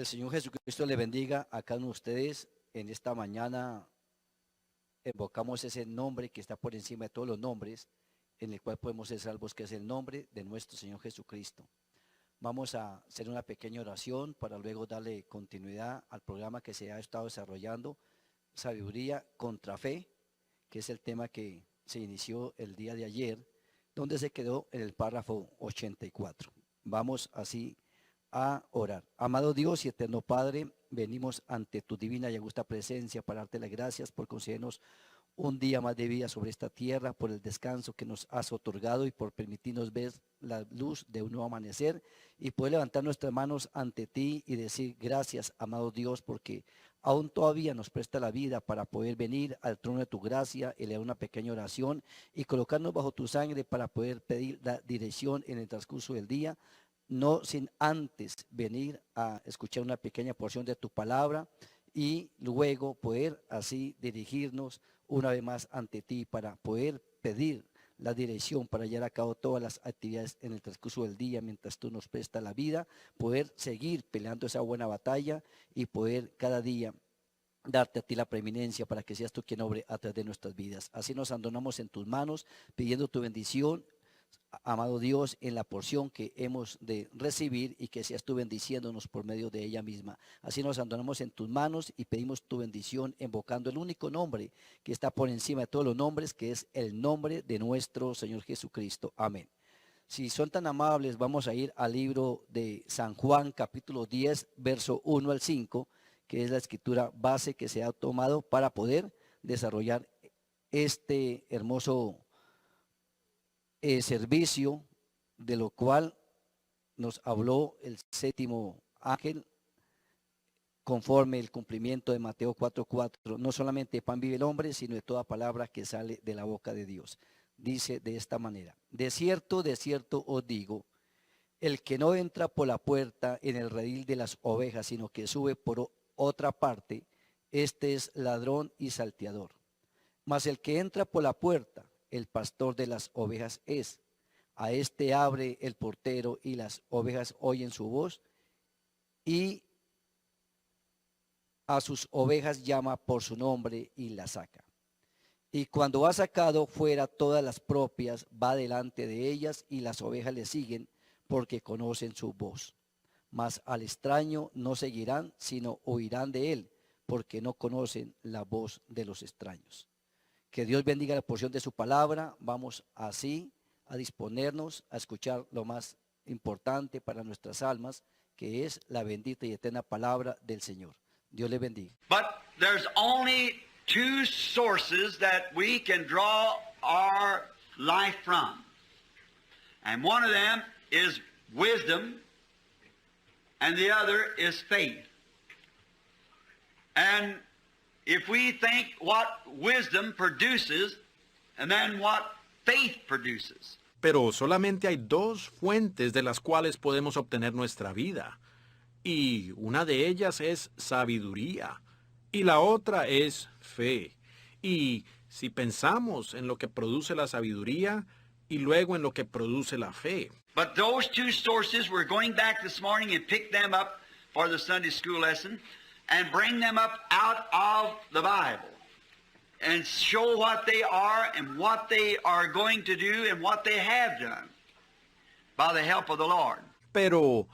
el Señor Jesucristo le bendiga a cada uno de ustedes. En esta mañana invocamos ese nombre que está por encima de todos los nombres, en el cual podemos ser salvos, que es el nombre de nuestro Señor Jesucristo. Vamos a hacer una pequeña oración para luego darle continuidad al programa que se ha estado desarrollando, Sabiduría contra Fe, que es el tema que se inició el día de ayer, donde se quedó en el párrafo 84. Vamos así a orar. Amado Dios y eterno Padre, venimos ante tu divina y augusta presencia para darte las gracias por concedernos un día más de vida sobre esta tierra, por el descanso que nos has otorgado y por permitirnos ver la luz de un nuevo amanecer y poder levantar nuestras manos ante ti y decir gracias, amado Dios, porque aún todavía nos presta la vida para poder venir al trono de tu gracia, elevar una pequeña oración y colocarnos bajo tu sangre para poder pedir la dirección en el transcurso del día, no sin antes venir a escuchar una pequeña porción de tu palabra y luego poder así dirigirnos una vez más ante ti para poder pedir la dirección para llevar a cabo todas las actividades en el transcurso del día mientras tú nos prestas la vida, poder seguir peleando esa buena batalla y poder cada día darte a ti la preeminencia para que seas tú quien obre a través de nuestras vidas. Así nos abandonamos en tus manos pidiendo tu bendición, amado Dios, en la porción que hemos de recibir y que seas tú bendiciéndonos por medio de ella misma. Así nos abandonamos en tus manos y pedimos tu bendición invocando el único nombre que está por encima de todos los nombres, que es el nombre de nuestro Señor Jesucristo. Amén. Si son tan amables, vamos a ir al libro de San Juan, capítulo 10, verso 1 al 5, que es la escritura base que se ha tomado para poder desarrollar este hermoso servicio, de lo cual nos habló el séptimo ángel conforme el cumplimiento de Mateo 4:4. No solamente de pan vive el hombre, sino de toda palabra que sale de la boca de Dios. Dice de esta manera: de cierto os digo, el que no entra por la puerta en el redil de las ovejas, sino que sube por otra parte, este es ladrón y salteador. Mas el que entra por la puerta, el pastor de las ovejas es. A este abre el portero y las ovejas oyen su voz y a sus ovejas llama por su nombre y las saca. Y cuando ha sacado fuera todas las propias, va delante de ellas y las ovejas le siguen porque conocen su voz. Mas al extraño no seguirán, sino oirán de él, porque no conocen la voz de los extraños. Que Dios bendiga la porción de su palabra. Vamos así a disponernos a escuchar lo más importante para nuestras almas, que es la bendita y eterna palabra del Señor. Dios le bendiga. But there's only two sources that we can draw our life from. And one of them is wisdom, and the other is faith. And if we think what wisdom produces, and then what faith produces. Pero solamente hay dos fuentes de las cuales podemos obtener nuestra vida. Y una de ellas es sabiduría. Y la otra es fe. Y si pensamos en lo que produce la sabiduría y luego en lo que produce la fe. But those two sources, we're going back this morning and pick them up for the Sunday school lesson and bring them up out of the Bible and show what they are and what they are going to do and what they have done by the help of the Lord. Pero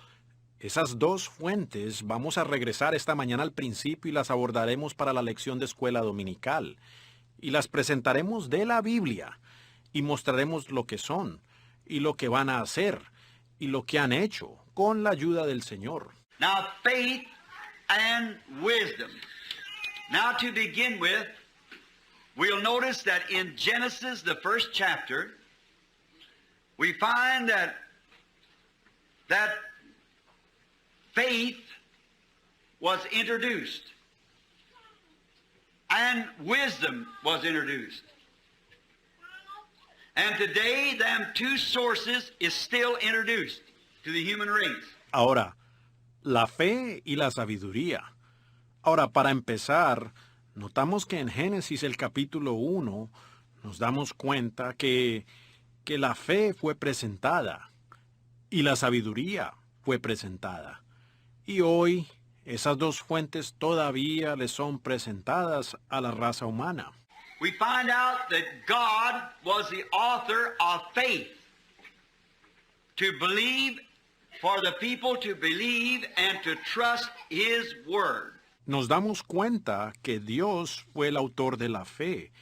esas dos fuentes vamos a regresar esta mañana al principio y las abordaremos para la lección de escuela dominical. Y las presentaremos de la Biblia y mostraremos lo que son y lo que van a hacer y lo que han hecho con la ayuda del Señor. Now, faith and wisdom. Now, to begin with, we'll notice that in Genesis, the first chapter, we find that faith was introduced and wisdom was introduced. And today, them two sources is still introduced to the human race. Ahora, la fe y la sabiduría. Ahora, para empezar, notamos que en Génesis el capítulo 1 nos damos cuenta que la fe fue presentada y la sabiduría fue presentada. Y hoy Esas dos fuentes todavía le son presentadas a la raza humana. We find out that God was the author of faith. To believe, for the people to believe and to trust His Word. Nos damos cuenta que Dios fue el autor de la fe,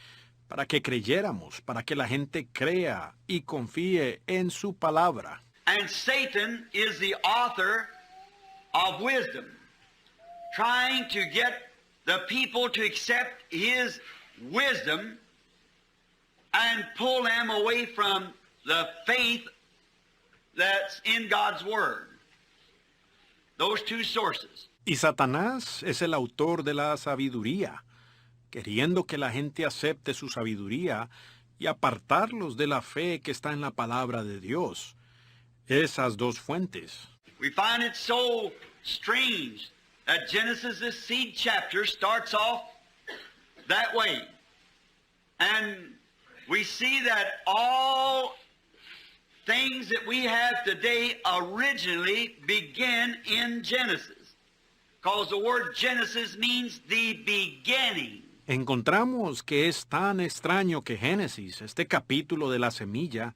para que creyéramos, para que la gente crea y confíe en su palabra. And Satan is the author of wisdom, trying to get the people to accept his wisdom and pull them away from the faith that's in God's Word. Those two sources. Y Satanás es el autor de la sabiduría, queriendo que la gente acepte su sabiduría y apartarlos de la fe que está en la palabra de Dios. Esas dos fuentes. We find it so strange that Genesis, this seed chapter, starts off that way. And we see that all things that we have today originally begin in Genesis. Because the word Genesis means the beginning. Encontramos que es tan extraño que Génesis, este capítulo de la semilla,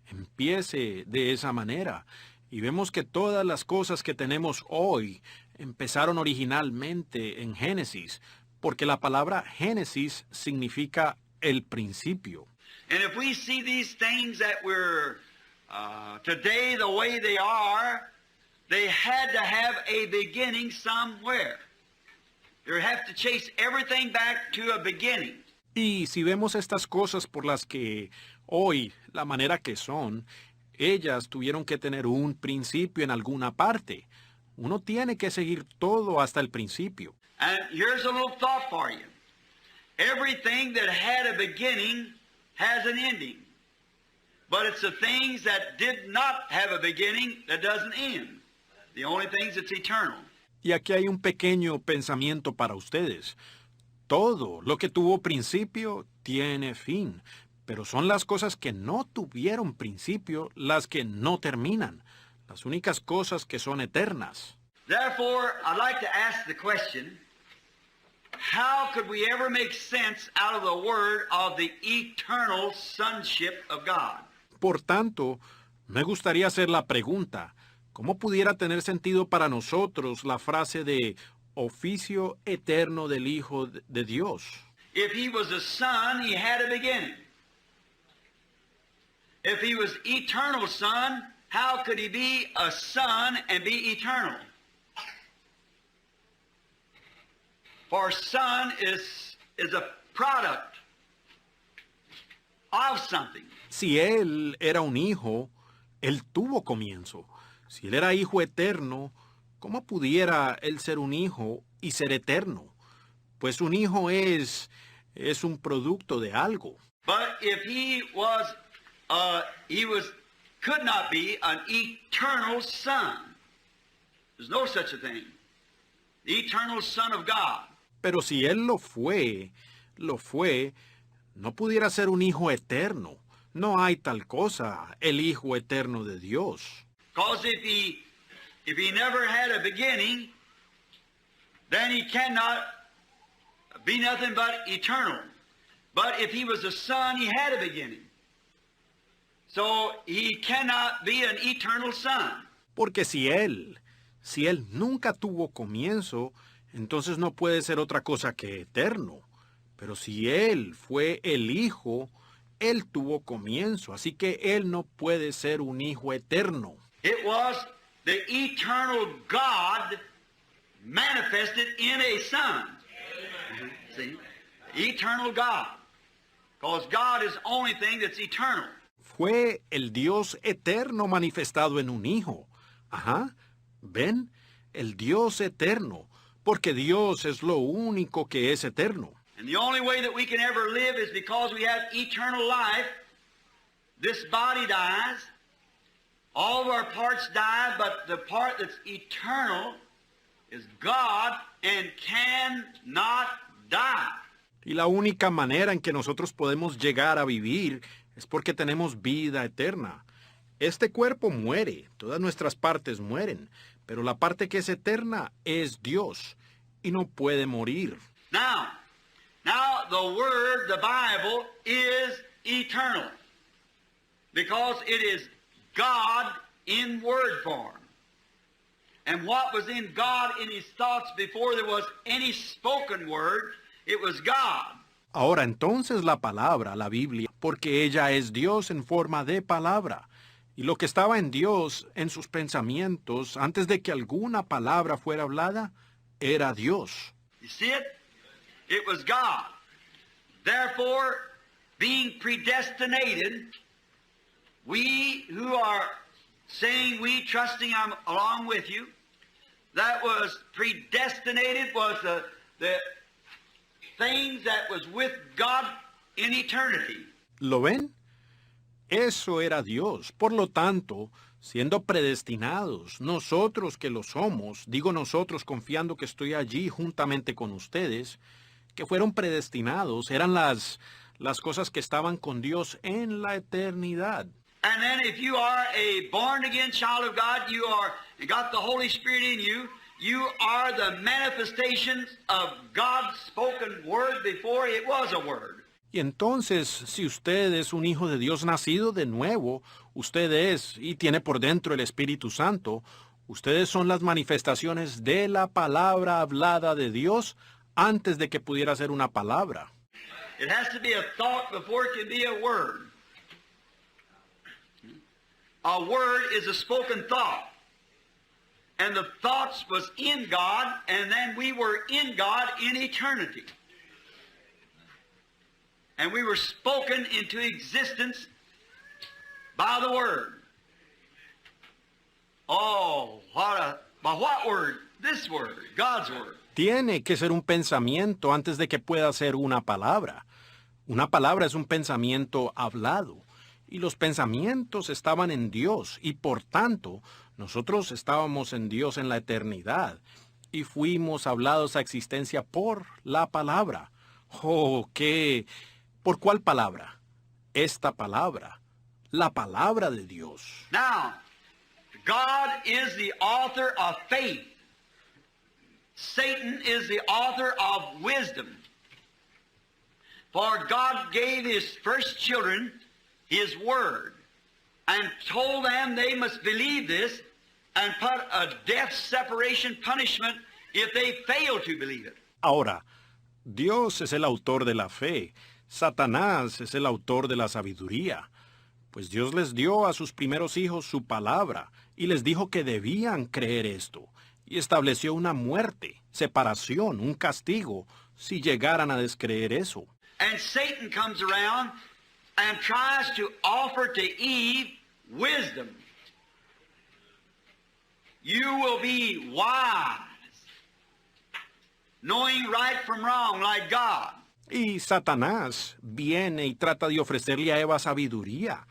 empiece de esa manera. Y vemos que todas las cosas que tenemos hoy empezaron originalmente en Génesis, porque la palabra Génesis significa el principio. And if we see these things that we're today the way they are, they had to have a beginning somewhere. They have to chase everything back to a beginning. Y si vemos estas cosas por las que hoy, la manera que son, ellas tuvieron que tener un principio en alguna parte. Uno tiene que seguir todo hasta el principio. And here's a little thought for you. Everything that had a beginning has an ending. But it's the things that did not have a beginning that doesn't end. The only things that's eternal. Y aquí hay un pequeño pensamiento para ustedes. Todo lo que tuvo principio tiene fin, pero son las cosas que no tuvieron principio las que no terminan, las únicas cosas que son eternas. Therefore, I'd like to ask the question, how could we ever make sense out of the word of the eternal sonship of God? Por tanto, me gustaría hacer la pregunta, ¿cómo pudiera tener sentido para nosotros la frase de oficio eterno del Hijo de Dios? If he was a son, he had a beginning. If he was eternal son, how could he be a son and be eternal? For son is a product of something. Si él era un hijo, él tuvo comienzo. Si él era hijo eterno, ¿cómo pudiera él ser un hijo y ser eterno? Pues un hijo es un producto de algo. But if he could not be an eternal son. There's no such a thing. The eternal Son of God. Pero si él lo fue, no pudiera ser un hijo eterno. No hay tal cosa, el hijo eterno de Dios. Because if he never had a beginning, then he cannot be nothing but eternal. But if he was a son, he had a beginning. So he cannot be an eternal son. Porque si él nunca tuvo comienzo, entonces no puede ser otra cosa que eterno. Pero si él fue el hijo, él tuvo comienzo, así que él no puede ser un hijo eterno. It was the eternal God manifested in a son. See? Eternal God. Because God is the only thing that's eternal. Fue el Dios eterno manifestado en un hijo. Ajá, ¿ven? El Dios eterno, porque Dios es lo único que es eterno. And the only way that we can ever live is because we have eternal life. This body dies. All of our parts die, but the part that's eternal is God and cannot die. Y la única manera en que nosotros podemos llegar a vivir es porque tenemos vida eterna. Este cuerpo muere, todas nuestras partes mueren, pero la parte que es eterna es Dios y no puede morir. Now, the Word, the Bible, is eternal because it is God in word form. And what was in God in His thoughts before there was any spoken word, it was God. Ahora entonces la palabra, la Biblia, porque ella es Dios en forma de palabra. Y lo que estaba en Dios, en sus pensamientos, antes de que alguna palabra fuera hablada, era Dios. You see it? It was God. Therefore, being predestinated, we who are saying we, trusting I'm along with you, that was predestinated was the things that was with God in eternity. ¿Lo ven? Eso era Dios. Por lo tanto, siendo predestinados, nosotros que lo somos, digo nosotros confiando que estoy allí juntamente con ustedes, que fueron predestinados, eran las cosas que estaban con Dios en la eternidad. And then if you are a born-again child of God, you got the Holy Spirit in you, you are the manifestations of God's spoken word before it was a word. Y entonces, si usted es un hijo de Dios nacido de nuevo, usted es y tiene por dentro el Espíritu Santo, ustedes son las manifestaciones de la palabra hablada de Dios antes de que pudiera ser una palabra. It has to be a thought before it can be a word. A word is a spoken thought. And the thoughts was in God, and then we were in God in eternity. And we were spoken into existence by the Word. Oh, by what Word? This Word, God's Word. Tiene que ser un pensamiento antes de que pueda ser una palabra. Una palabra es un pensamiento hablado. Y los pensamientos estaban en Dios, y por tanto, nosotros estábamos en Dios en la eternidad, y fuimos hablados a existencia por la palabra. Oh, ¿qué? ¿Por cuál palabra? Esta palabra, la palabra de Dios. Now, God is the author of faith. Satan is the author of wisdom. For God gave His first children His Word and told them they must believe this and put a death separation punishment if they fail to believe it. Ahora, Dios es el autor de la fe. Satanás es el autor de la sabiduría. Pues Dios les dio a sus primeros hijos su palabra y les dijo que debían creer esto. Y estableció una muerte, separación, un castigo, si llegaran a descreer eso. And Satan comes around and tries to offer to Eve wisdom. You will be wise, knowing right from wrong like God. Y Satanás viene y trata de ofrecerle a Eva sabiduría.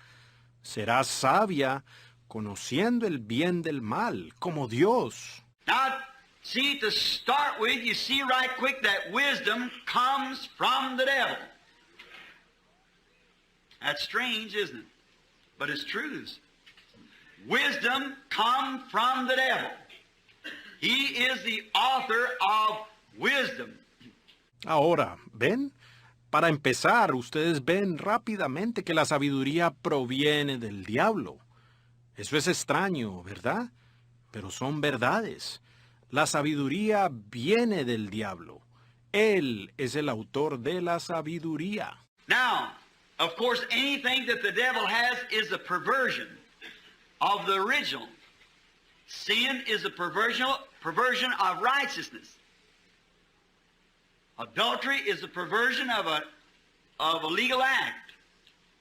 Serás sabia, conociendo el bien del mal, como Dios. Now, see, to start with, you see right quick that wisdom comes from the devil. That's strange, isn't it? But it's true. Wisdom comes from the devil. He is the author of wisdom. Ahora, ¿ven? Para empezar, ustedes ven rápidamente que la sabiduría proviene del diablo. Eso es extraño, ¿verdad? Pero son verdades. La sabiduría viene del diablo. Él es el autor de la sabiduría. Now, of course, anything that the devil has is a perversion of the original. Sin is a perversion of righteousness. Adultery is a perversion of a legal act.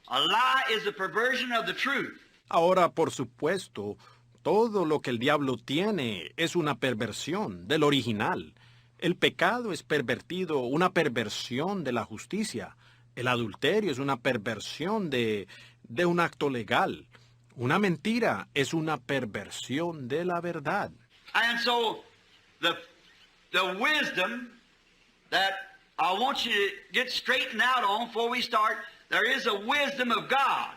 A lie is a perversion of the truth. Ahora, por supuesto, todo lo que el diablo tiene es una perversión del original. El pecado es pervertido, una perversión de la justicia. El adulterio es una perversión de un acto legal. Una mentira es una perversión de la verdad. And so the wisdom that I want you to get straightened out on before we start, there is a wisdom of God.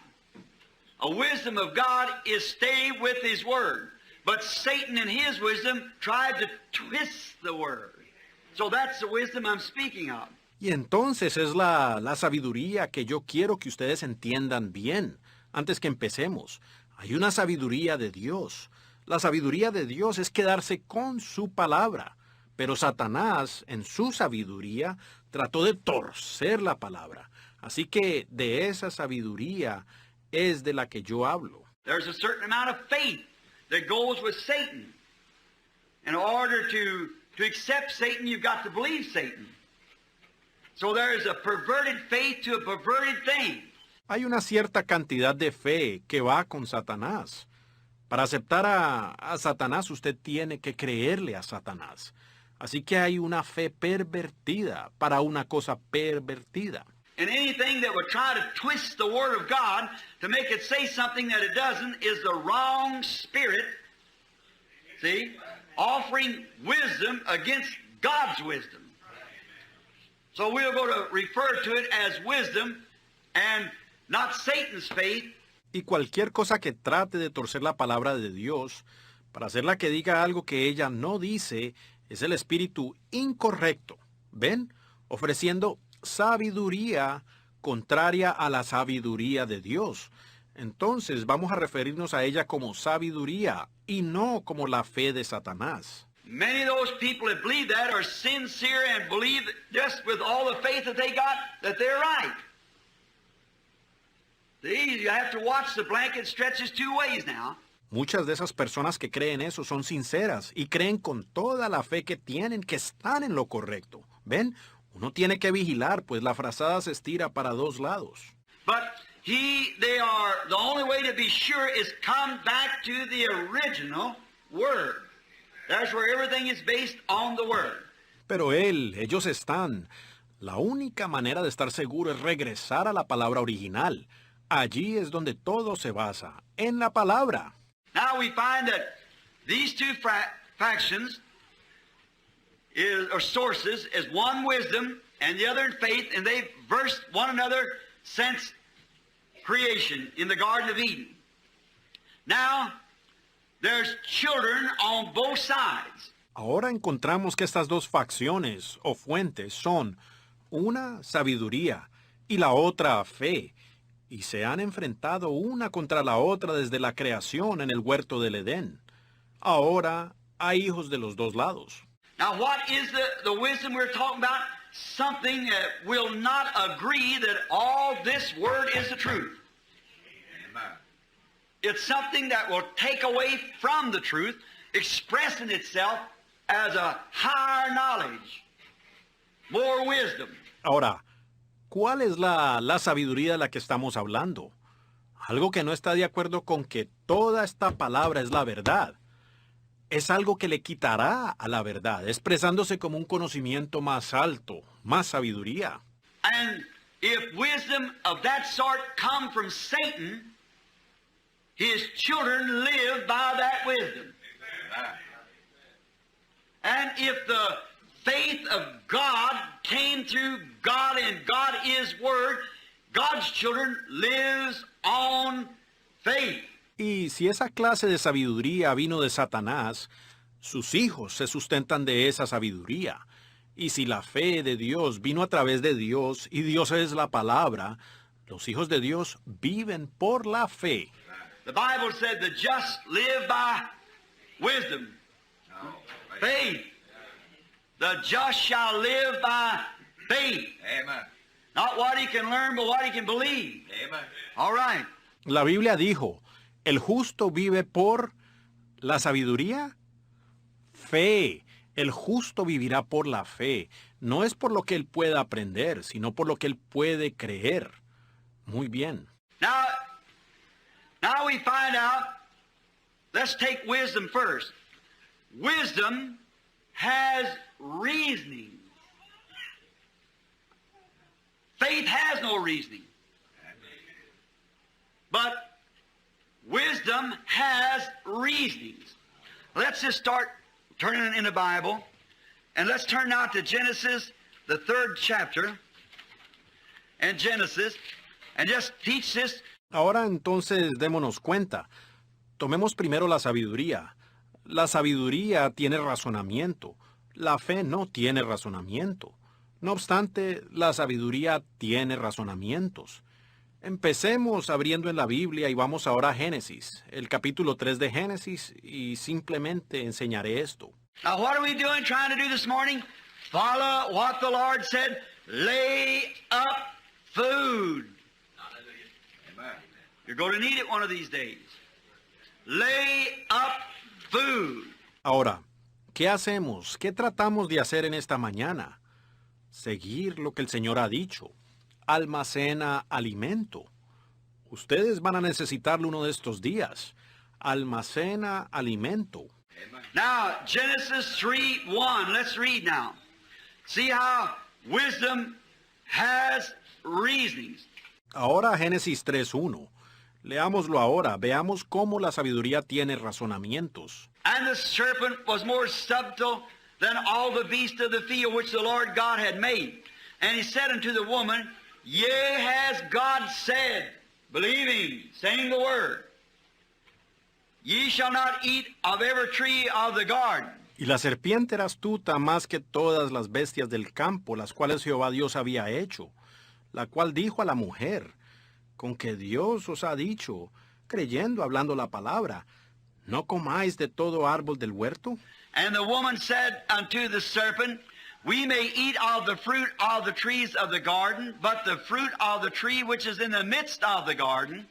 a wisdom of God is stay with His Word. But Satan in his wisdom tried to twist the Word. So that's the wisdom I'm speaking of. Y entonces es la sabiduría que yo quiero que ustedes entiendan bien. Antes que empecemos, hay una sabiduría de Dios. La sabiduría de Dios es quedarse con su palabra. Pero Satanás, en su sabiduría, trató de torcer la palabra. Así que de esa sabiduría es de la que yo hablo. There's a certain amount of faith that goes with Satan. In order to accept Satan, you've got to believe Satan. So there is a perverted faith to a perverted thing. Hay una cierta cantidad de fe que va con Satanás. Para aceptar a Satanás, usted tiene que creerle a Satanás. Así que hay una fe pervertida para una cosa pervertida. And anything that would try to twist the Word of God to make it say something that it doesn't is the wrong spirit, see, offering wisdom against God's wisdom. So we're going to refer to it as wisdom and not Satan's faith. Y cualquier cosa que trate de torcer la palabra de Dios para hacerla que diga algo que ella no dice es el espíritu incorrecto. ¿Ven? Ofreciendo sabiduría contraria a la sabiduría de Dios. Entonces vamos a referirnos a ella como sabiduría y no como la fe de Satanás. Many of those people that believe that are sincere and believe just with all the faith that they got that they're right. See, you have to watch the blanket stretches two ways now. Muchas de esas personas que creen eso son sinceras y creen con toda la fe que tienen que están en lo correcto. ¿Ven? Uno tiene que vigilar, pues la frazada se estira para dos lados. But the only way to be sure is come back to the original Word. That's where everything is based on the Word. Pero ellos están. La única manera de estar seguro es regresar a la palabra original. Allí es donde todo se basa, en la palabra. Now we find that these two factions or sources is one wisdom and the other in faith, and they've versed one another since creation in the Garden of Eden. Now, there's children on both sides. Ahora encontramos que estas dos facciones o fuentes son una sabiduría y la otra fe, y se han enfrentado una contra la otra desde la creación en el huerto del Edén. Ahora hay hijos de los dos lados. Now, what is the wisdom we're talking about? Something that will not agree that all this Word is the truth. Amen. It's something that will take away from the truth, expressing itself as a higher knowledge, more wisdom. Ahora, ¿cuál es la sabiduría de la que estamos hablando? Algo que no está de acuerdo con que toda esta palabra es la verdad. Es algo que le quitará a la verdad, expresándose como un conocimiento más alto, más sabiduría. And if wisdom of that sort come from Satan, his children live by that wisdom. And if the faith of God came through God and God is Word, God's children lives on faith. Y si esa clase de sabiduría vino de Satanás, sus hijos se sustentan de esa sabiduría. Y si la fe de Dios vino a través de Dios y Dios es la palabra, los hijos de Dios viven por la fe. The Bible said the just live by wisdom, faith. The just shall live by faith. Amen. Not what he can learn, but what he can believe. Amen. All right. La Biblia dijo, el justo vive por la sabiduría, fe. El justo vivirá por la fe. No es por lo que él pueda aprender, sino por lo que él puede creer. Muy bien. Now we find out, let's take wisdom first. Wisdom has reasoning. Faith has no reasoning. But wisdom has reasonings. Let's just start turning in the Bible, and let's turn now to Genesis, the 3rd chapter, and Genesis, and just teach this. Ahora entonces démonos cuenta. Tomemos primero la sabiduría. La sabiduría tiene razonamiento. La fe no tiene razonamiento. No obstante, la sabiduría tiene razonamientos. Empecemos abriendo en la Biblia y vamos ahora a Génesis, el capítulo 3 de Génesis, y simplemente enseñaré esto. Now, what are we doing, trying to do this morning? Follow what the Lord said. Lay up food. You're going to need it one of these days. Lay up food. Ahora, ¿qué hacemos? ¿Qué tratamos de hacer en esta mañana? Seguir lo que el Señor ha dicho. Almacena alimento. Ustedes van a necesitarlo uno de estos días. Almacena alimento. Now, Genesis 3:1. Let's read now. See how wisdom has reasonings. Ahora Génesis 3:1. Leámoslo ahora. Veamos cómo la sabiduría tiene razonamientos. And the serpent was more subtle than all the beasts of the field which the Lord God had made. And he said unto the woman, Yea, has God said, believing, saying the word, Ye shall not eat of every tree of the garden. Y la serpiente era astuta más que todas las bestias del campo, las cuales Jehová Dios había hecho, la cual dijo a la mujer, con que Dios os ha dicho, creyendo, hablando la palabra, ¿no comáis de todo árbol del huerto? And the woman said unto the serpent, We may eat of the fruit of the trees of the garden, but the fruit of the tree which is in the midst of the garden,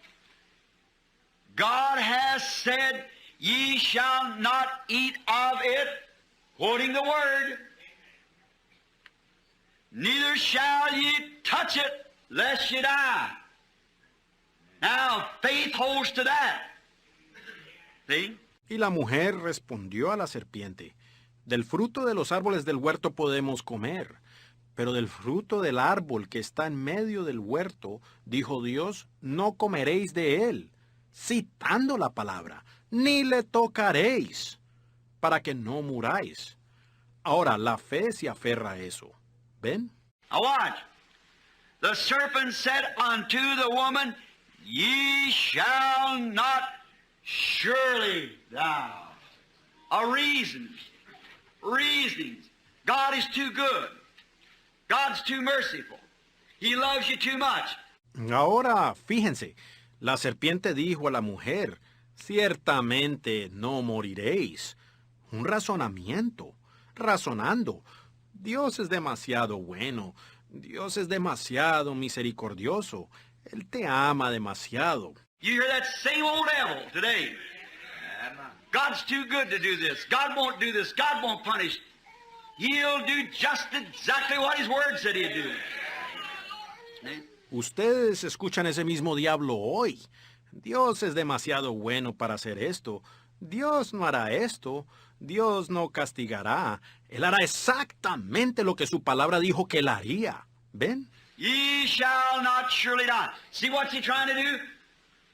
God has said, Ye shall not eat of it, quoting the word, neither shall ye touch it, lest ye die. Now, faith holds to that. See? Y la mujer respondió a la serpiente, del fruto de los árboles del huerto podemos comer, pero del fruto del árbol que está en medio del huerto, dijo Dios, no comeréis de él, citando la palabra, ni le tocaréis, para que no muráis. Ahora, la fe se aferra a eso. ¿Ven? Now watch. The serpent said unto the woman, Ye shall not surely die. A reason. Reasonings. God is too good. God's too merciful. He loves you too much. Ahora, fíjense, la serpiente dijo a la mujer, ciertamente no moriréis. Un razonamiento, razonando. Dios es demasiado bueno, Dios es demasiado misericordioso, Él te ama demasiado. You hear that same old devil today. God's too good to do this. God won't do this. God won't punish. He'll do just exactly what His Word said He'd do. Ustedes escuchan ese mismo diablo hoy. Dios es demasiado bueno para hacer esto. Dios no hará esto. Dios no castigará. Él hará exactamente lo que su palabra dijo que él haría. ¿Ven? Ye shall not surely die. See what's He trying to do?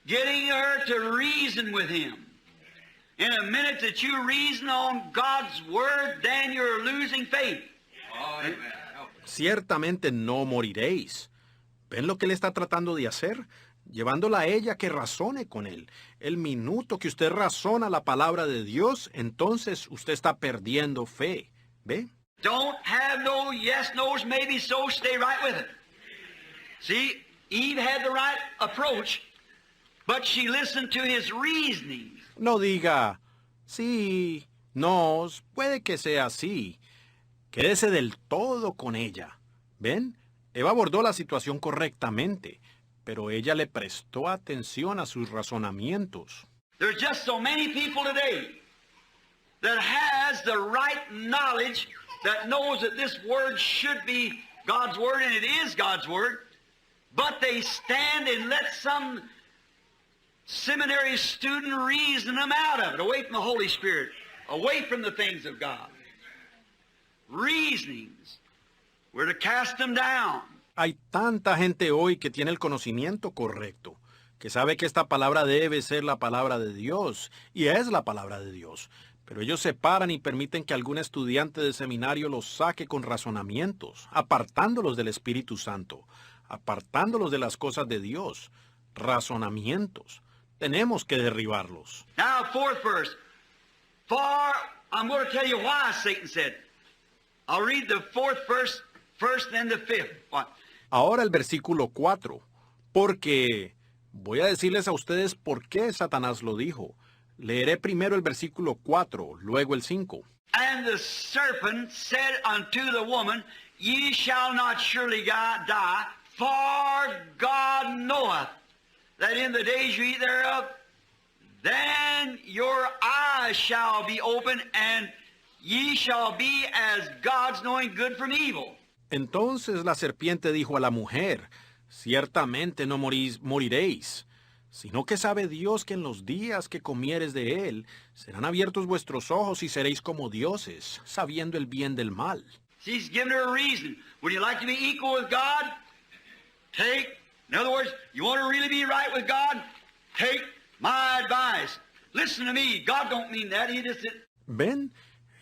Getting her to reason with Him. In a minute that you reason on God's Word, then you're losing faith. Ciertamente no moriréis. ¿Ven lo que él está tratando de hacer? Llevándola a ella que razone con él. El minuto que usted razona la palabra de Dios, entonces usted está perdiendo fe. ¿Ve? Don't have no yes, no's, maybe so, stay right with it. See, Eve had the right approach, but she listened to his reasoning. No diga, sí, no, puede que sea así. Quédese del todo con ella. ¿Ven? Eva abordó la situación correctamente, pero ella le prestó atención a sus razonamientos. There's just so many people today that has the right knowledge, that knows that this word should be God's word, and it is God's word, but they stand and let some seminary student reason them out of it, away from the Holy Spirit, away from the things of God. Reasonings. We're to cast them down. Hay tanta gente hoy que tiene el conocimiento correcto, que sabe que esta palabra debe ser la palabra de Dios, y es la palabra de Dios. Pero ellos se paran y permiten que algún estudiante de seminario los saque con razonamientos, apartándolos del Espíritu Santo, apartándolos de las cosas de Dios, razonamientos. Tenemos que derribarlos. Now, fourth verse. For, I'm going to tell you why Satan said. I'll read the fourth verse first, then the fifth. What? Ahora el versículo 4, porque voy a decirles a ustedes por qué Satanás lo dijo. Leeré primero el versículo 4, luego el 5. And the serpent said unto the woman, Ye shall not surely die, for God knoweth that in the days you eat thereof, then your eyes shall be opened, and ye shall be as gods, knowing good from evil. Entonces la serpiente dijo a la mujer, ciertamente no moriréis, sino que sabe Dios que en los días que comieres de él, serán abiertos vuestros ojos y seréis como dioses, sabiendo el bien del mal. He's given her a reason. Would you like to be equal with God? In other words, you want to really be right with God? Take my advice. Listen to me. God don't mean that. He just... ¿Ven?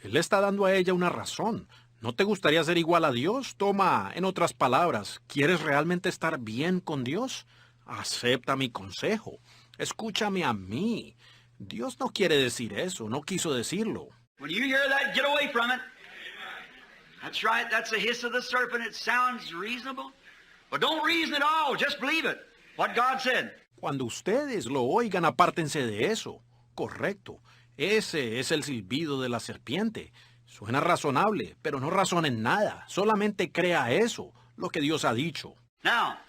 Él le está dando a ella una razón. ¿No te gustaría ser igual a Dios? Toma, en otras palabras, ¿quieres realmente estar bien con Dios? Acepta mi consejo. Escúchame a mí. Dios no quiere decir eso, no quiso decirlo. When you hear that, get away from it. That's right. That's the hiss of the serpent. It sounds reasonable. But don't reason at all. Just believe it. What God said. Cuando ustedes lo oigan, apártense de eso. Correcto. Ese es el silbido de la serpiente. Suena razonable, pero no razonen nada. Solamente crea eso, lo que Dios ha dicho. Now,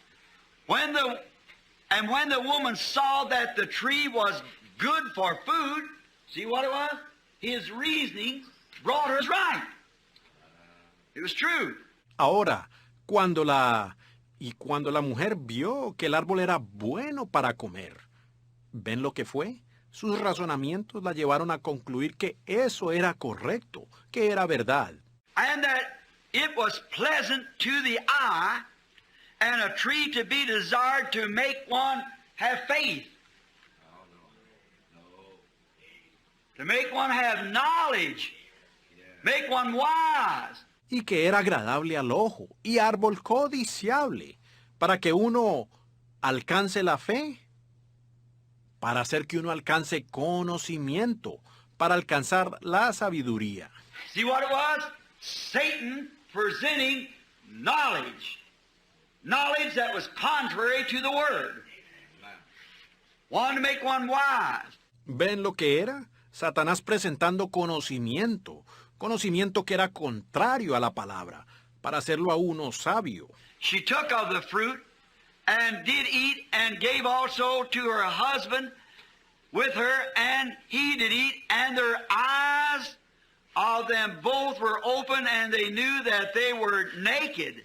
when the woman saw that the tree was good for food, see what it was? His reasoning brought her right. It was true. Ahora, cuando la mujer vio que el árbol era bueno para comer, ¿ven lo que fue? Sus razonamientos la llevaron a concluir que eso era correcto, que era verdad. And that it was pleasant to the eye, and a tree to be desired to make one have faith. To make one have knowledge. Make one wise. Y que era agradable al ojo y árbol codiciable, para que uno alcance la fe, para hacer que uno alcance conocimiento, para alcanzar la sabiduría. See what it was? Satan presenting knowledge. Knowledge that was contrary to the word. One to make one wise. ¿Ven lo que era? Satanás presentando conocimiento que era contrario a la palabra, para hacerlo a uno sabio. She took of the fruit and did eat, and gave also to her husband with her, and he did eat, and their eyes of them both were open, and they knew that they were naked.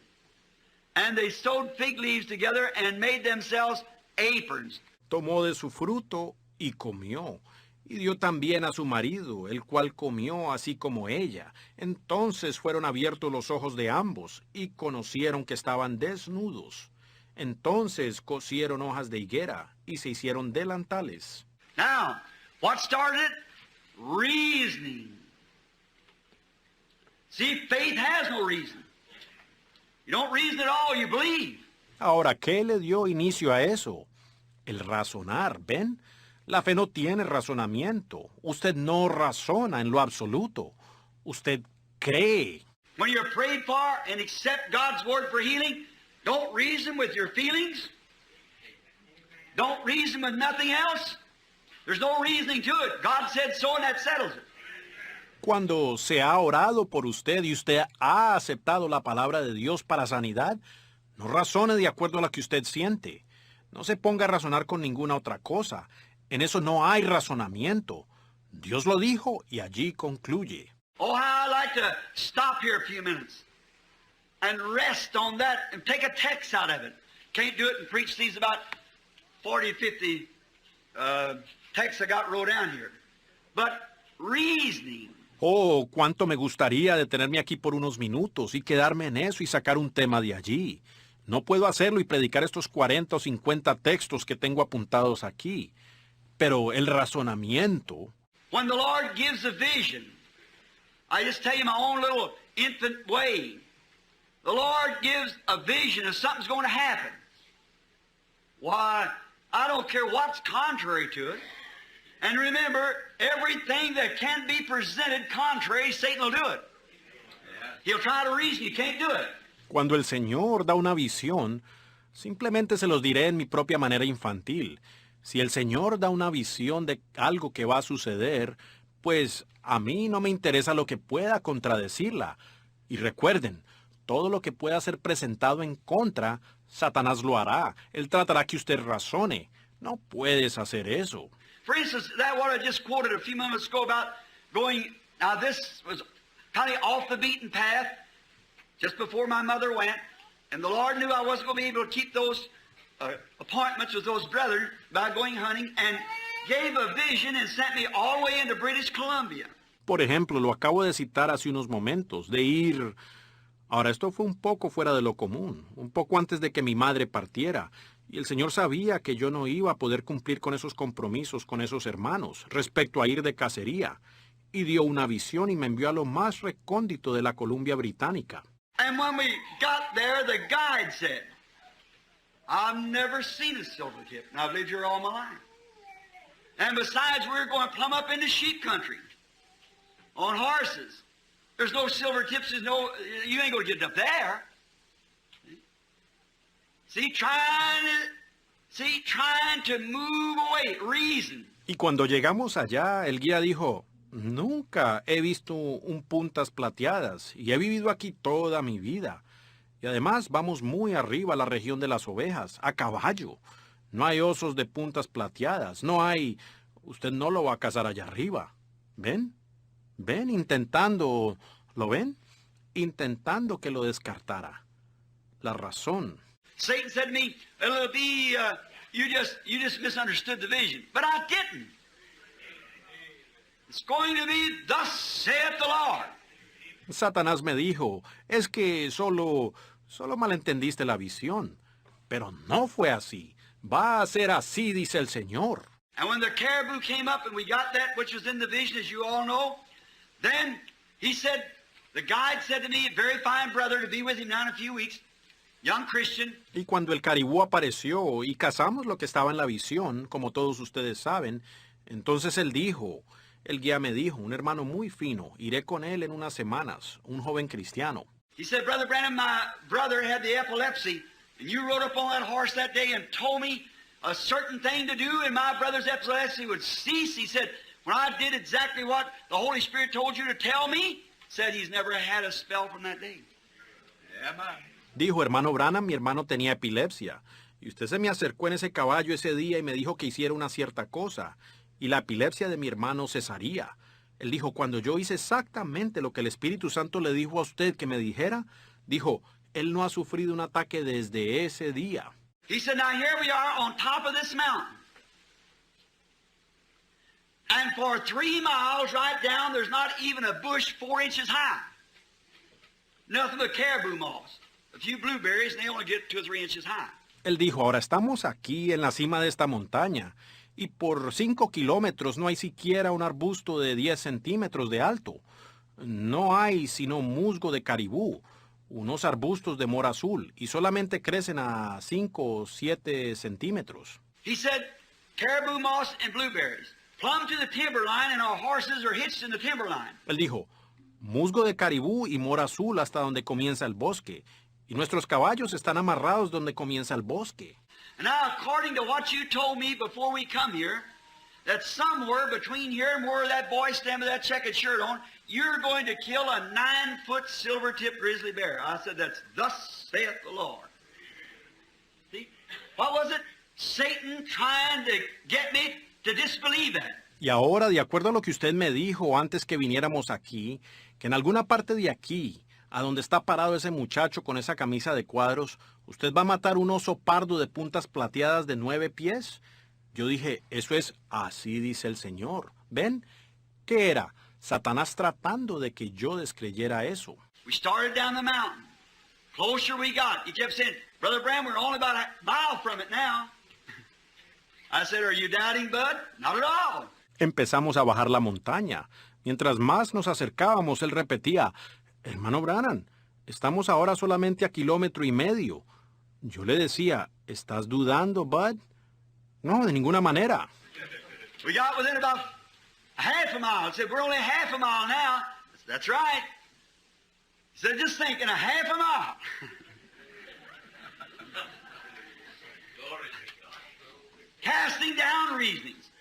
And they sewed fig leaves together and made themselves aprons. Tomó de su fruto y comió, y dio también a su marido, el cual comió así como ella. Entonces fueron abiertos los ojos de ambos, y conocieron que estaban desnudos. Entonces cosieron hojas de higuera, y se hicieron delantales. Now, what started it? Reasoning. See, faith has no reason. You don't reason at all, you believe. Ahora, ¿qué le dio inicio a eso? El razonar, ¿ven? La fe no tiene razonamiento. Usted no razona en lo absoluto. Usted cree. When you're prayed for and accept God's word for healing, don't reason with your feelings. Don't reason with nothing else. There's no reasoning to it. God said so, and that settles it. Cuando se ha orado por usted y usted ha aceptado la palabra de Dios para sanidad, no razone de acuerdo a lo que usted siente. No se ponga a razonar con ninguna otra cosa. En eso no hay razonamiento. Dios lo dijo y allí concluye. Oh, how I like to stop here a few minutes and rest on that and take a text out of it. Can't do it and preach these about 40, 50 texts I got wrote down here. But reasoning. Oh, cuánto me gustaría detenerme aquí por unos minutos y quedarme en eso y sacar un tema de allí. No puedo hacerlo y predicar estos 40 o 50 textos que tengo apuntados aquí. Pero el razonamiento... When the Lord gives a vision, I just tell you my own little infant way. The Lord gives a vision of something's going to happen. Why, I don't care what's contrary to it. And remember, everything that can be presented contrary, Satan will do it. He'll try to reason, you can't do it. Cuando el Señor da una visión, simplemente se los diré en mi propia manera infantil. Si el Señor da una visión de algo que va a suceder, pues a mí no me interesa lo que pueda contradecirla. Y recuerden, todo lo que pueda ser presentado en contra, Satanás lo hará. Él tratará que usted razone. No puedes hacer eso. For instance, that what I just quoted a few moments ago about going, now this was kind of off the beaten path, just before my mother went, and the Lord knew I wasn't going to be able to keep those appointments with those brethren by going hunting, and gave a vision and sent me all the way into British Columbia. Por ejemplo, lo acabo de citar hace unos momentos, de ir... Ahora, esto fue un poco fuera de lo común, un poco antes de que mi madre partiera, y el Señor sabía que yo no iba a poder cumplir con esos compromisos con esos hermanos respecto a ir de cacería, y dio una visión y me envió a lo más recóndito de la Columbia Británica. And when we got there, the guide said, I've never seen a silver tip, and I've lived here all my life. And besides, we're going plumb up into sheep country on horses. There's no silver tips, you ain't going to get up there. See, trying to move away, reason. Y cuando llegamos allá, el guía dijo, nunca he visto un puntas plateadas y he vivido aquí toda mi vida. Y además vamos muy arriba a la región de las ovejas, a caballo. No hay osos de puntas plateadas, no hay... Usted no lo va a cazar allá arriba. ¿Ven? ¿Ven? Intentando... ¿Lo ven? Intentando que lo descartara. La razón. Satan said to me, it'll be, you just misunderstood the vision. But I didn't. It's going to be, thus saith the Lord. Satanás me dijo, es que solo malentendiste la visión. Pero no fue así. Va a ser así, dice el Señor. And when the caribou came up and we got that which was in the vision, as you all know, then he said, the guide said to me, very fine brother to be with him now in a few weeks, young Christian. Y cuando el caribú apareció y cazamos lo que estaba en la visión, como todos ustedes saben, entonces él dijo, el guía me dijo, un hermano muy fino, iré con él en unas semanas, un joven cristiano. He said, Brother Branham, my brother had the epilepsy, and you rode up on that horse that day and told me a certain thing to do, and my brother's epilepsy would cease. He said, when I did exactly what the Holy Spirit told you to tell me, said he's never had a spell from that day. Yeah, man. Dijo, hermano Branham, mi hermano tenía epilepsia, y usted se me acercó en ese caballo ese día y me dijo que hiciera una cierta cosa, y la epilepsia de mi hermano cesaría. Él dijo, cuando yo hice exactamente lo que el Espíritu Santo le dijo a usted que me dijera, dijo, él no ha sufrido un ataque desde ese día. He said, now here we are on top of this mountain. And for 3 miles right down, there's not even a bush 4 inches high. Nothing but caribou moss. A few blueberries, and they only get 2 or 3 inches high. Él dijo, ahora estamos aquí en la cima de esta montaña, y por 5 kilómetros no hay siquiera un arbusto de 10 centímetros de alto. No hay sino musgo de caribú, unos arbustos de mora azul, y solamente crecen a 5 o 7 centímetros. He said, caribou moss and blueberries. Plumb to the timberline, and our horses are hitched in the timberline. Él dijo, musgo de caribú y mora azul hasta donde comienza el bosque, y nuestros caballos están amarrados donde comienza el bosque. And now, according to what you told me before we come here, that somewhere between here and where that boy standing with that checkered shirt on, you're going to kill a 9-foot silver-tipped grizzly bear. I said, that's thus saith the Lord. See? What was it? Satan trying to get me to disbelieve that. Y ahora, de acuerdo a lo que usted me dijo antes que viniéramos aquí, que en alguna parte de aquí, a donde está parado ese muchacho con esa camisa de cuadros, ¿usted va a matar un oso pardo de puntas plateadas de 9 pies? Yo dije, eso es así dice el Señor. ¿Ven? ¿Qué era? Satanás tratando de que yo descreyera eso. We started down the mountain. Closer we got. He kept saying, Brother Bram, we're only about a mile from it now. I said, are you doubting, bud? Not at all. Empezamos a bajar la montaña. Mientras más nos acercábamos, él repetía, hermano Branham, estamos ahora solamente a 1,5 kilómetros. Yo le decía, ¿estás dudando, bud? No, de ninguna manera. We got within about half a mile. He said, we're only half a mile now. That's right. He said, just think, in a half a mile. Casting down reasonings.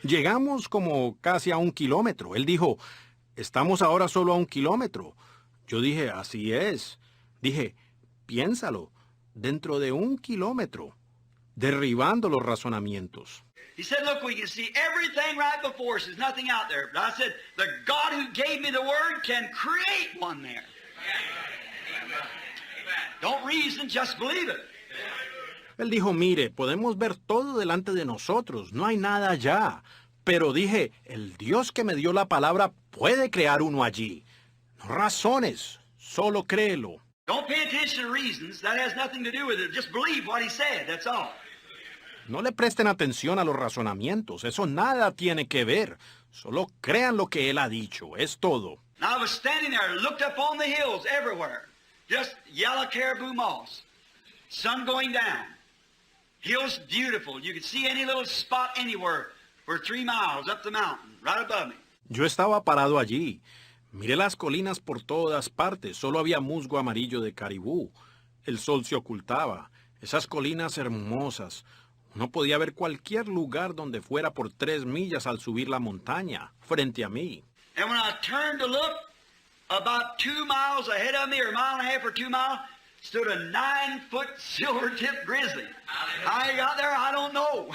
Llegamos como casi a 1 kilómetro. Él dijo, estamos ahora solo a 1 kilómetro. Yo dije, así es. Dije, piénsalo, dentro de 1 kilómetro, derribando los razonamientos. He said, look, we can see everything right before us. There's nothing out there. But I said, the God who gave me the word can create one there. Don't reason, just believe it. Él dijo, mire, podemos ver todo delante de nosotros, no hay nada allá. Pero dije, el Dios que me dio la palabra puede crear uno allí. No razones, solo créelo. Don't pay attention to reasons. That has nothing to do with it. Just believe what he said, that's all. No le presten atención a los razonamientos, eso nada tiene que ver. Solo crean lo que él ha dicho, es todo. And I was standing there, looked up on the hills everywhere. Just yellow caribou moss. Sun going down. Hills beautiful. You could see any little spot anywhere for 3 miles up the mountain, right above me. Yo estaba parado allí. Miré las colinas por todas partes, solo había musgo amarillo de caribú. El sol se ocultaba. Esas colinas hermosas. Uno podía ver cualquier lugar donde fuera por 3 millas al subir la montaña, frente a mí. And when I turned to look, about 2 miles ahead of me, or a mile and a half or 2 miles, stood a 9-foot silver-tipped grizzly. How he got there, I don't know.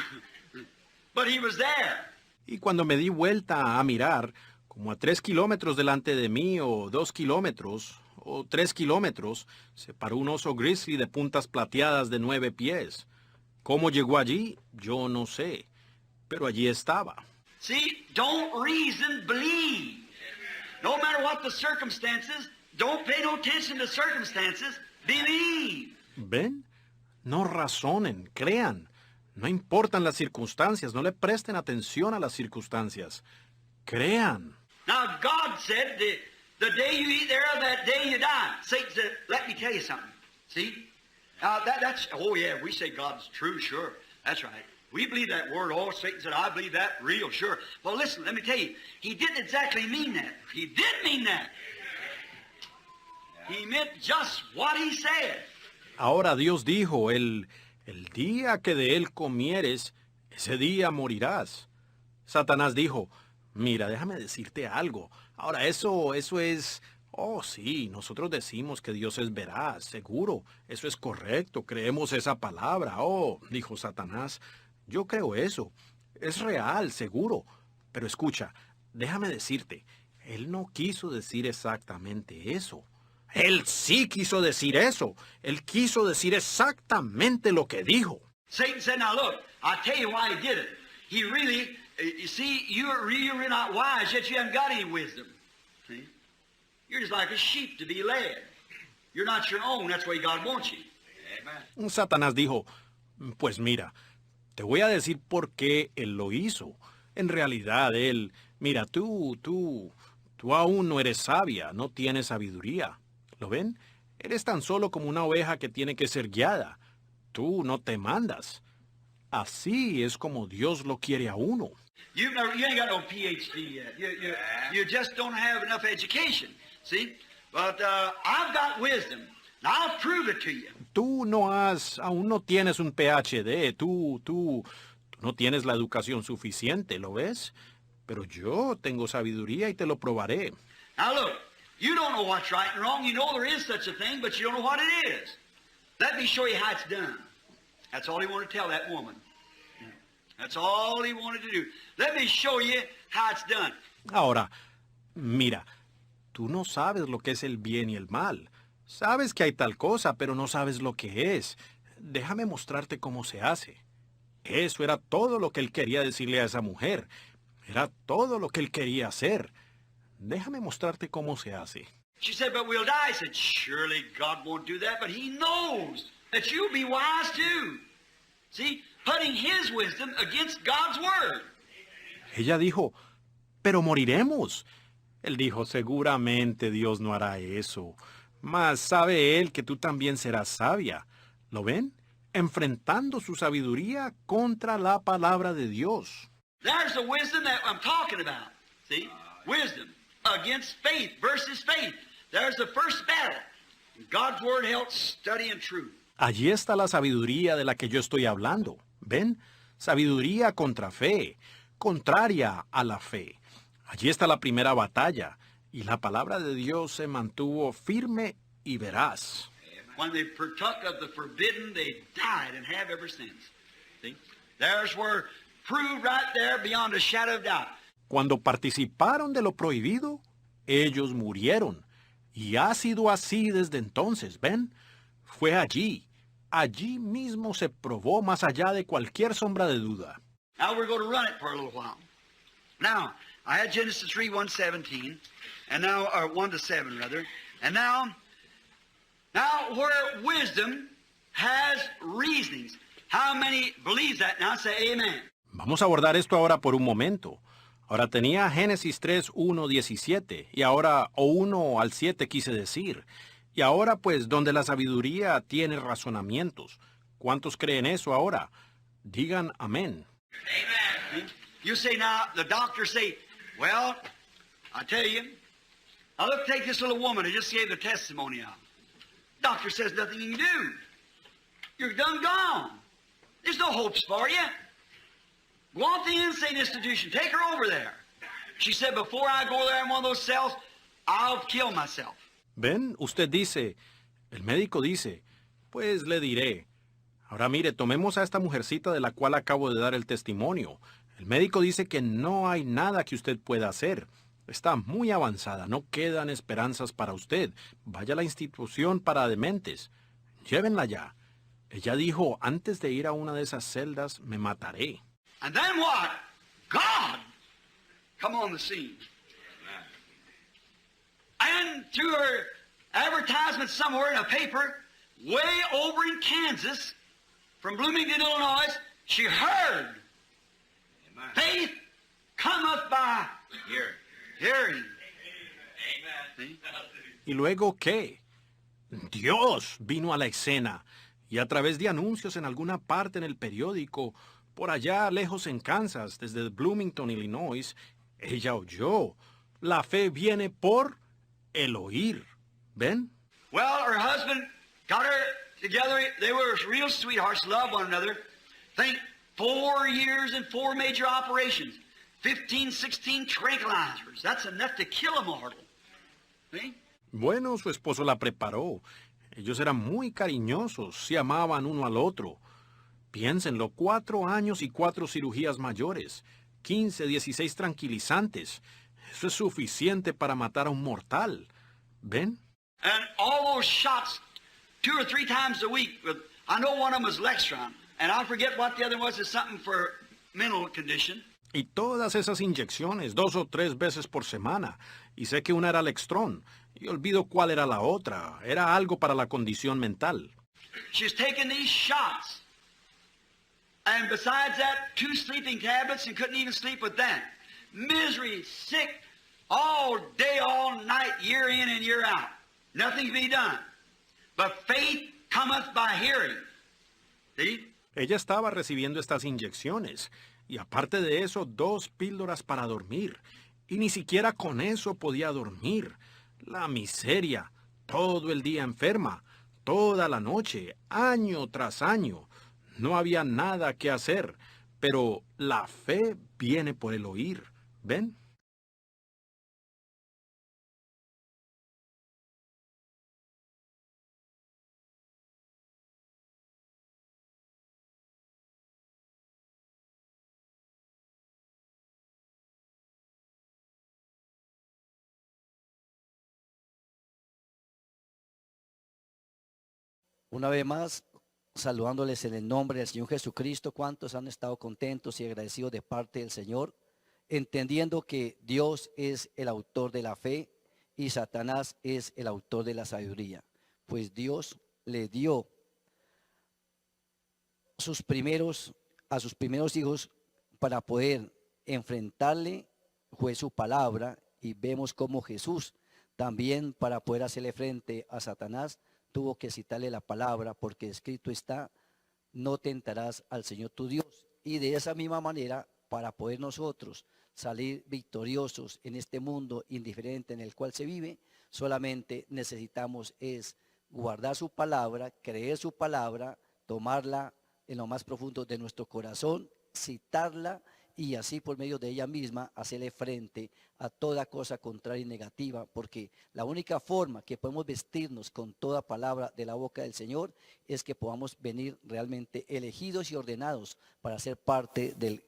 But he was there. Y cuando me di vuelta a mirar, como a 3 kilómetros delante de mí, o 2 kilómetros, o 3 kilómetros, se paró un oso grizzly de puntas plateadas de 9 pies. ¿Cómo llegó allí? Yo no sé. Pero allí estaba. See, don't reason, believe. No matter what the circumstances, don't pay no attention to circumstances, believe. ¿Ven? No razonen, crean. No importan las circunstancias, no le presten atención a las circunstancias. Crean. Now, God said, the day you eat thereof, that day you die. Satan said, let me tell you something. See? Now, that's, oh yeah, we say God's true, sure. That's right. We believe that word. Oh, Satan said, I believe that, real, sure. Well, listen, let me tell you, he didn't exactly mean that. He did mean that. He meant just what he said. Ahora Dios dijo, el día que de él comieres, ese día morirás. Satanás dijo, mira, déjame decirte algo. Ahora, eso es... Oh, sí, nosotros decimos que Dios es veraz, seguro. Eso es correcto, creemos esa palabra. Oh, dijo Satanás, yo creo eso. Es real, seguro. Pero escucha, déjame decirte, él no quiso decir exactamente eso. Él sí quiso decir eso. Él quiso decir exactamente lo que dijo. Satan said, now look, I'll tell you why he did it. He really, you see, you're not wise, yet you haven't got any wisdom. See? You're just like a sheep to be led. You're not your own, that's the way God wants you. Amen. Satanás dijo, pues mira, te voy a decir por qué él lo hizo. En realidad, él, mira, tú aún no eres sabia, no tienes sabiduría. ¿Lo ven? Eres tan solo como una oveja que tiene que ser guiada. Tú no te mandas. Así es como Dios lo quiere a uno. You ain't got no PhD yet. You just don't have enough education. See? But I've got wisdom. Now I'll prove it to you. Tú aún no tienes un PhD. Tú no tienes la educación suficiente, ¿lo ves? Pero yo tengo sabiduría y te lo probaré. Now look, you don't know what's right and wrong. You know there is such a thing, but you don't know what it is. Let me show you how it's done. That's all he wanted to tell that woman. That's all he wanted to do. Let me show you how it's done. Ahora, mira, tú no sabes lo que es el bien y el mal. Sabes que hay tal cosa, pero no sabes lo que es. Déjame mostrarte cómo se hace. Eso era todo lo que él quería decirle a esa mujer. Era todo lo que él quería hacer. Déjame mostrarte cómo se hace. She said, but we'll die. I said, surely God won't do that, but he knows that you'll be wise too. See, putting his wisdom against God's word. Ella dijo, pero moriremos. Él dijo, seguramente Dios no hará eso. Mas sabe él que tú también serás sabia. ¿Lo ven? enfrentando su sabiduría contra la palabra de Dios. There's the wisdom that I'm talking about. See? Wisdom against faith versus faith. There's the first battle. God's word held steady and true. Allí está la sabiduría de la que yo estoy hablando. ¿Ven? Sabiduría contra fe, contraria a la fe. Allí está la primera batalla, y la palabra de Dios se mantuvo firme y veraz. When they partook of the forbidden, they died and have ever since. See? There's where proved right there beyond a shadow of doubt. Cuando participaron de lo prohibido, ellos murieron. Y ha sido así desde entonces, ¿ven? Fue allí mismo se probó más allá de cualquier sombra de duda. Now we're going to run it for a little while. Now, I had Genesis 3, 1:17, and now, or 1 to 7 rather, and now where wisdom has reasonings. How many believes that now? Say amen. Vamos a abordar esto ahora por un momento. Ahora tenía Génesis 3, 1, 17, y ahora, o 1 al 7 quise decir. Y ahora pues, donde la sabiduría tiene razonamientos. ¿Cuántos creen eso ahora? Digan amén. Amen. You say now, the doctors say, well, I tell you, now look, take this little woman who just gave the testimony out. Doctor says nothing you can do. You're done gone. There's no hopes for you. Go on to the insane institution. Take her over there. She said, before I go there in one of those cells, I'll kill myself. ¿Ven? Usted dice, el médico dice, pues le diré. Ahora mire, tomemos a esta mujercita de la cual acabo de dar el testimonio. El médico dice que no hay nada que usted pueda hacer. Está muy avanzada, no quedan esperanzas para usted. Vaya a la institución para dementes. Llévenla ya. Ella dijo, antes de ir a una de esas celdas, me mataré. And then what? God come on the scene. And through her advertisement somewhere in a paper, way over in Kansas, from Bloomington, Illinois, she heard. Amen. Faith cometh by hearing. Amen. ¿Y luego qué? Dios vino a la escena y a través de anuncios en alguna parte en el periódico, por allá lejos en Kansas, desde Bloomington, Illinois, ella oyó. La fe viene por el oír. ¿Ven? Well, her husband got her together. They were real sweethearts, loved one another. Think 4 years and 4 major operations. 15, 16 tranquilizers. That's enough to kill a mortal. See? Bueno, su esposo la preparó. Ellos eran muy cariñosos, se amaban uno al otro. Piénsenlo, 4 años y 4 cirugías mayores, 15, 16 tranquilizantes. Eso es suficiente para matar a un mortal. ¿Ven? And all those shots 2 or 3 times a week. I know one of them was Lextron, and I forget what the other was. It's something for mental condition. Y todas esas inyecciones, 2 o 3 veces por semana. Y sé que una era Lextron. Y olvido cuál era la otra. Era algo para la condición mental. She's taking these shots. And besides that, 2 sleeping tablets and couldn't even sleep with that. Misery, sick, all day, all night, year in and year out. Nothing to be done. But faith cometh by hearing. See? Ella estaba recibiendo estas inyecciones. Y aparte de eso, 2 píldoras para dormir. Y ni siquiera con eso podía dormir. La miseria. Todo el día enferma. Toda la noche. Año tras año. No había nada que hacer. Pero la fe viene por el oír. ¿Ven? Una vez más, saludándoles en el nombre del Señor Jesucristo, ¿cuántos han estado contentos y agradecidos de parte del Señor? Entendiendo que Dios es el autor de la fe y Satanás es el autor de la sabiduría. Pues Dios le dio a sus primeros hijos para poder enfrentarle, fue su palabra, y vemos cómo Jesús también, para poder hacerle frente a Satanás, tuvo que citarle la palabra, porque escrito está, no tentarás al Señor tu Dios. Y de esa misma manera, para poder nosotros salir victoriosos en este mundo indiferente en el cual se vive, solamente necesitamos es guardar su palabra, creer su palabra, tomarla en lo más profundo de nuestro corazón, citarla y así por medio de ella misma hacerle frente a toda cosa contraria y negativa, porque la única forma que podemos vestirnos con toda palabra de la boca del Señor es que podamos venir realmente elegidos y ordenados para ser parte del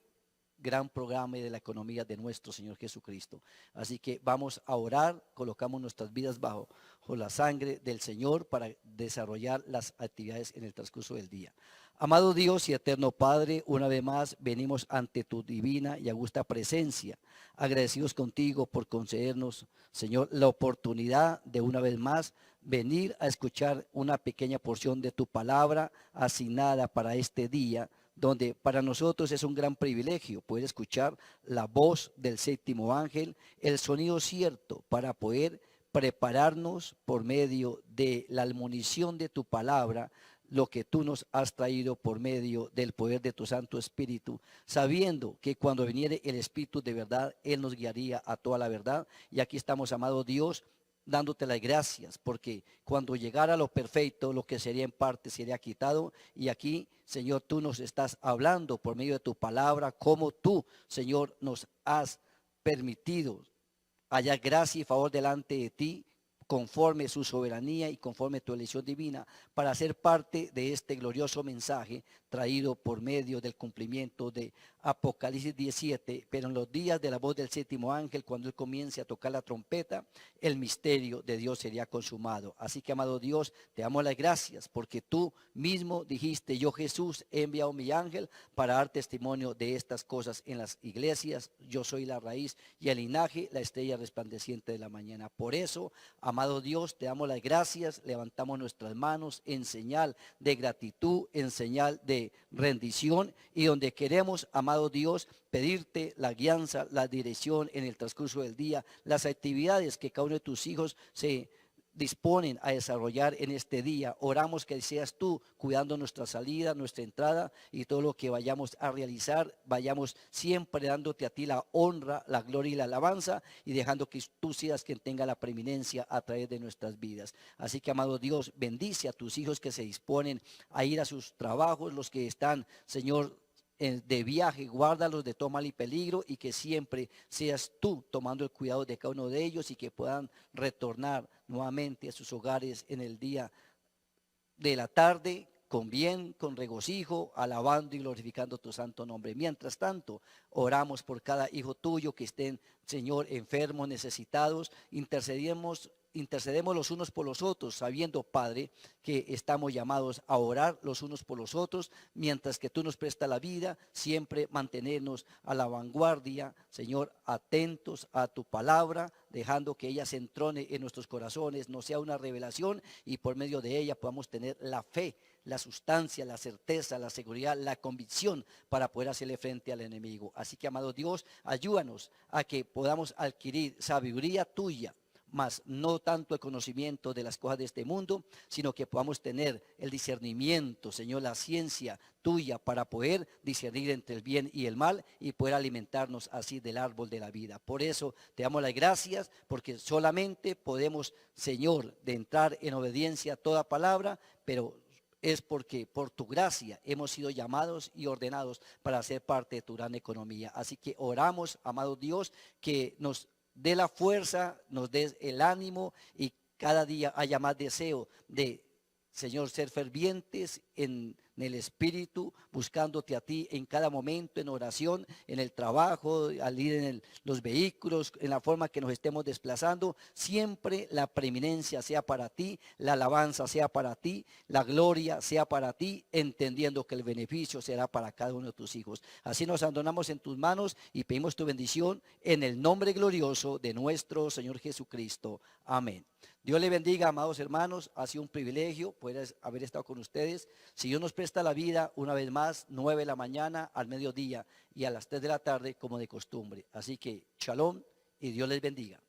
gran programa y de la economía de nuestro Señor Jesucristo. Así que vamos a orar, colocamos nuestras vidas bajo la sangre del Señor para desarrollar las actividades en el transcurso del día. Amado Dios y eterno Padre, una vez más venimos ante tu divina y augusta presencia, agradecidos contigo por concedernos, Señor, la oportunidad de una vez más venir a escuchar una pequeña porción de tu palabra asignada para este día, donde para nosotros es un gran privilegio poder escuchar la voz del séptimo ángel, el sonido cierto para poder prepararnos por medio de la admonición de tu palabra, lo que tú nos has traído por medio del poder de tu Santo Espíritu, sabiendo que cuando viniere el Espíritu de verdad, Él nos guiaría a toda la verdad. Y aquí estamos, amado Dios, dándote las gracias, porque cuando llegara lo perfecto, lo que sería en parte sería quitado. Y aquí, Señor, tú nos estás hablando por medio de tu palabra, como tú, Señor, nos has permitido hallar gracia y favor delante de ti, conforme su soberanía y conforme tu elección divina, para ser parte de este glorioso mensaje traído por medio del cumplimiento de Apocalipsis 17, pero en los días de la voz del séptimo ángel, cuando él comience a tocar la trompeta, el misterio de Dios sería consumado. Así que, amado Dios, te damos las gracias porque tú mismo dijiste: yo, Jesús, he enviado mi ángel para dar testimonio de estas cosas en las iglesias. Yo soy la raíz y el linaje, la estrella resplandeciente de la mañana. Por eso, amado Dios, te damos las gracias, levantamos nuestras manos en señal de gratitud, en señal de rendición, y donde queremos, amado Dios, pedirte la guianza, la dirección en el transcurso del día, las actividades que cada uno de tus hijos se disponen a desarrollar en este día. Oramos que seas tú cuidando nuestra salida, nuestra entrada, y todo lo que vayamos a realizar, vayamos siempre dándote a ti la honra, la gloria y la alabanza, y dejando que tú seas quien tenga la preeminencia a través de nuestras vidas. Así que, amado Dios, bendice a tus hijos que se disponen a ir a sus trabajos, los que están, Señor, de viaje, guárdalos de todo mal y peligro, y que siempre seas tú tomando el cuidado de cada uno de ellos, y que puedan retornar nuevamente a sus hogares en el día de la tarde con bien, con regocijo, alabando y glorificando tu santo nombre. Mientras tanto, oramos por cada hijo tuyo que estén, Señor, enfermos, necesitados. Intercedemos los unos por los otros, sabiendo, Padre, que estamos llamados a orar los unos por los otros, mientras que tú nos prestas la vida, siempre mantenernos a la vanguardia, Señor, atentos a tu palabra, dejando que ella se entrone en nuestros corazones, no sea una revelación, y por medio de ella podamos tener la fe, la sustancia, la certeza, la seguridad, la convicción para poder hacerle frente al enemigo. Así que, amado Dios, ayúdanos a que podamos adquirir sabiduría tuya, mas no tanto el conocimiento de las cosas de este mundo, sino que podamos tener el discernimiento, Señor, la ciencia tuya, para poder discernir entre el bien y el mal, y poder alimentarnos así del árbol de la vida. Por eso te damos las gracias, porque solamente podemos, Señor, de entrar en obediencia a toda palabra, pero es porque por tu gracia hemos sido llamados y ordenados para ser parte de tu gran economía. Así que oramos, amado Dios, que nos dé la fuerza, nos dé el ánimo, y cada día haya más deseo de, Señor, ser fervientes en el Espíritu, buscándote a ti en cada momento, en oración, en el trabajo, al ir en los vehículos, en la forma que nos estemos desplazando. Siempre la preeminencia sea para ti, la alabanza sea para ti, la gloria sea para ti, entendiendo que el beneficio será para cada uno de tus hijos. Así nos abandonamos en tus manos y pedimos tu bendición en el nombre glorioso de nuestro Señor Jesucristo. Amén. Dios le bendiga, amados hermanos. Ha sido un privilegio poder haber estado con ustedes. Si Dios nos presta la vida, una vez más, 9 de la mañana, al mediodía y a las 3 de la tarde, como de costumbre. Así que, shalom y Dios les bendiga.